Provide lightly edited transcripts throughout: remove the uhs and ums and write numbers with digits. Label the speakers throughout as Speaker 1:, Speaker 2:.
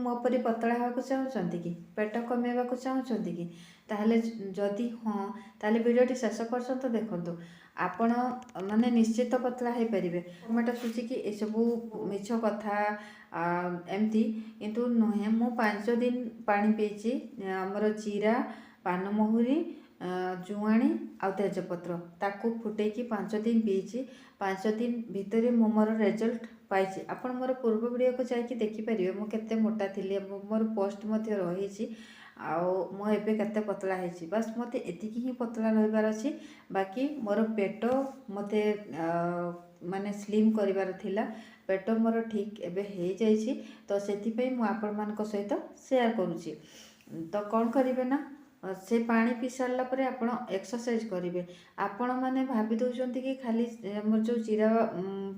Speaker 1: ମୋ ପରି ପତଳା ହେବାକୁ ଚାହୁଁଛନ୍ତି କି ପେଟ କମେଇବାକୁ ଚାହୁଁଛନ୍ତି କି ତାହେଲେ ଯଦି ହଁ ତାହେଲେ ଭିଡ଼ିଓଟି ଶେଷ ପର୍ଯ୍ୟନ୍ତ ଦେଖନ୍ତୁ ଆପଣ ମାନେ ନିଶ୍ଚିତ ପତଳା ହେଇପାରିବେ। ଟମାଟୋ ସୁଜିକି ଏସବୁ ମିଛ କଥା ଏମିତି କିନ୍ତୁ ନୁହେଁ। ମୁଁ 5 ଦିନ ପାଣି ପିଇଛି ଆମର ଜିରା ପାନମହୁରି ଜୁଆଣି ଆଉ ତେଜପତ୍ର ତାକୁ ଫୁଟେଇକି 5 ଦିନ ପିଇଛି। 5 ଦିନ ଭିତରେ ମୁଁ ମୋର ରେଜଲ୍ଟ ପାଇଛି। ଆପଣ ମୋର ପୂର୍ବ ଭିଡ଼ିଓକୁ ଯାଇକି ଦେଖିପାରିବେ ମୁଁ କେତେ ମୋଟା ଥିଲି ଏବଂ ମୋର ପୋଷ୍ଟ ମଧ୍ୟ ରହିଛି ଆଉ ମୁଁ ଏବେ କେତେ ପତଳା ହେଇଛି। ବାସ୍ ମୋତେ ଏତିକି ହିଁ ପତଳା ରହିବାର ଅଛି। ବାକି ମୋର ପେଟ ମୋତେ ମାନେ ସ୍ଲିମ୍ କରିବାର ଥିଲା। ପେଟ ମୋର ଠିକ୍ ଏବେ ହେଇଯାଇଛି ତ ସେଥିପାଇଁ ମୁଁ ଆପଣମାନଙ୍କ ସହିତ ସେୟାର କରୁଛି। ତ କ'ଣ କରିବେ ନା ସେ ପାଣି ପିଇ ସାରିଲା ପରେ ଆପଣ ଏକ୍ସରସାଇଜ କରିବେ। ଆପଣମାନେ ଭାବି ଦେଉଛନ୍ତି କି ଖାଲି ଆମର ଯେଉଁ ଜିରା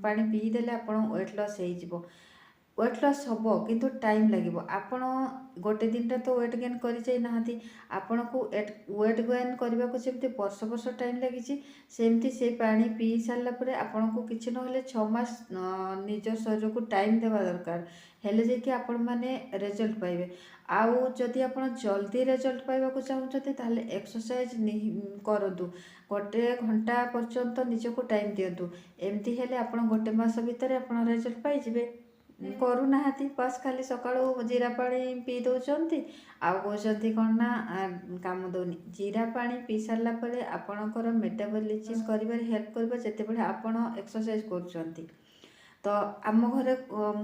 Speaker 1: ପାଣି ପିଇଦେଲେ ଆପଣ ୱେଟ୍ ଲସ୍ ହେଇଯିବ। ୱେଟ୍ ଲସ୍ ହେବ କିନ୍ତୁ ଟାଇମ୍ ଲାଗିବ। ଆପଣ ଗୋଟେ ଦିନରେ ତ ୱେଟ୍ ଗେନ୍ କରିଯାଇନାହାନ୍ତି। ଆପଣଙ୍କୁ ୱେଟ୍ ଗେନ୍ କରିବାକୁ ଯେମିତି ବର୍ଷ ବର୍ଷ ଟାଇମ୍ ଲାଗିଛି ସେମିତି ସେ ପାଣି ପିଇ ସାରିଲା ପରେ ଆପଣଙ୍କୁ କିଛି ନହେଲେ 6 ମାସ ନିଜ ଶରୀରକୁ ଟାଇମ୍ ଦେବା ଦରକାର। ହେଲେ ଯାଇକି ଆପଣମାନେ ରେଜଲ୍ଟ ପାଇବେ। ଆଉ ଯଦି ଆପଣ ଜଲ୍ଦି ରେଜଲ୍ଟ ପାଇବାକୁ ଚାହୁଁଛନ୍ତି ତାହେଲେ ଏକ୍ସରସାଇଜ କରନ୍ତୁ। 1 ଘଣ୍ଟା ପର୍ଯ୍ୟନ୍ତ ନିଜକୁ ଟାଇମ୍ ଦିଅନ୍ତୁ। ଏମିତି ହେଲେ ଆପଣ 1 ମାସ ଭିତରେ ଆପଣ ରେଜଲ୍ଟ ପାଇଯିବେ। କରୁନାହାନ୍ତି ବାସ୍ ଖାଲି ସକାଳୁ ଜିରା ପାଣି ପିଇ ଦେଉଛନ୍ତି ଆଉ କହୁଛନ୍ତି କ'ଣ ନା କାମ ଦେଉନି। ଜିରା ପାଣି ପିଇ ସାରିଲା ପରେ ଆପଣଙ୍କର ମେଟାବଲିଜିମ୍ କରିବାରେ ହେଲ୍ପ କରିବ ଯେତେବେଳେ ଆପଣ ଏକ୍ସରସାଇଜ କରୁଛନ୍ତି। ତ ଆମ ଘରେ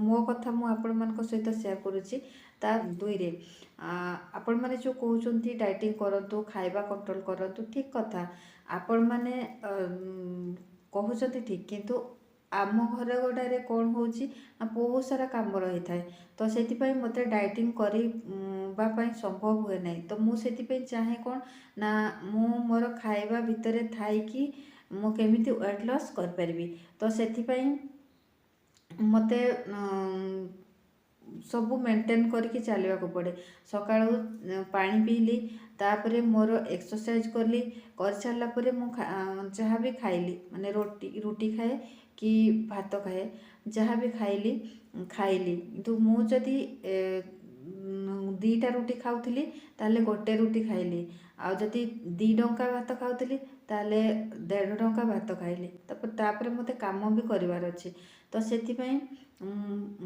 Speaker 1: ମୋ କଥା ମୁଁ ଆପଣମାନଙ୍କ ସହିତ ସେୟାର କରୁଛି। ତା 2ରେ ଆପଣମାନେ ଯେଉଁ କହୁଛନ୍ତି ଡାଇଟିଂ କରନ୍ତୁ ଖାଇବା କଣ୍ଟ୍ରୋଲ କରନ୍ତୁ ଠିକ୍ କଥା ଆପଣମାନେ କହୁଛନ୍ତି ଠିକ୍ କିନ୍ତୁ ଆମ ଘର ଗୋଟାରେ କ'ଣ ହେଉଛି ନା ବହୁତ ସାରା କାମ ରହିଥାଏ। ତ ସେଥିପାଇଁ ମୋତେ ଡାଇଟିଂ କରିବା ପାଇଁ ସମ୍ଭବ ହୁଏ ନାହିଁ। ତ ମୁଁ ସେଥିପାଇଁ ଚାହେଁ କ'ଣ ନା ମୁଁ ମୋର ଖାଇବା ଭିତରେ ଥାଇକି ମୁଁ କେମିତି ୱେଟ୍ ଲସ୍ କରିପାରିବି। ତ ସେଥିପାଇଁ ମୋତେ ସବୁ ମେଣ୍ଟେନ୍ କରିକି ଚାଲିବାକୁ ପଡ଼େ। ସକାଳୁ ପାଣି ପିଇଲି ତାପରେ ମୋର ଏକ୍ସରସାଇଜ କଲି କରିସାରିଲା ପରେ ମୁଁ ଯାହା ବି ଖାଇଲି ମାନେ ରୁଟି ଖାଏ କି ଭାତ ଖାଏ ଯାହା ବି ଖାଇଲି କିନ୍ତୁ ମୁଁ ଯଦି 2ଟା ରୁଟି ଖାଉଥିଲି ତାହେଲେ 1 ରୁଟି ଖାଇଲି। ଆଉ ଯଦି 2 ଟଙ୍କା ଭାତ ଖାଉଥିଲି ତାହେଲେ 1.5 ଟଙ୍କା ଭାତ ଖାଇଲି। ତାପରେ ମୋତେ କାମ ବି କରିବାର ଅଛି। ତ ସେଥିପାଇଁ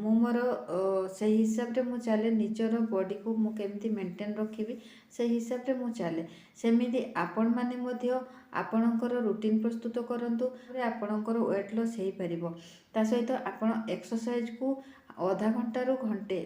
Speaker 1: ମୁଁ ମୋର ସେଇ ହିସାବରେ ମୁଁ ଚାଲେ। ନିଜର ବଡ଼ିକୁ ମୁଁ କେମିତି ମେଣ୍ଟେନ୍ ରଖିବି ସେଇ ହିସାବରେ ମୁଁ ଚାଲେ। ସେମିତି ଆପଣମାନେ ମଧ୍ୟ ଆପଣଙ୍କର ରୁଟିନ୍ ପ୍ରସ୍ତୁତ କରନ୍ତୁ ଆପଣଙ୍କର ୱେଟ୍ ଲସ୍ ହେଇପାରିବ। ତା ସହିତ ଆପଣ ଏକ୍ସରସାଇଜକୁ ଅଧା ଘଣ୍ଟାରୁ ଘଣ୍ଟେ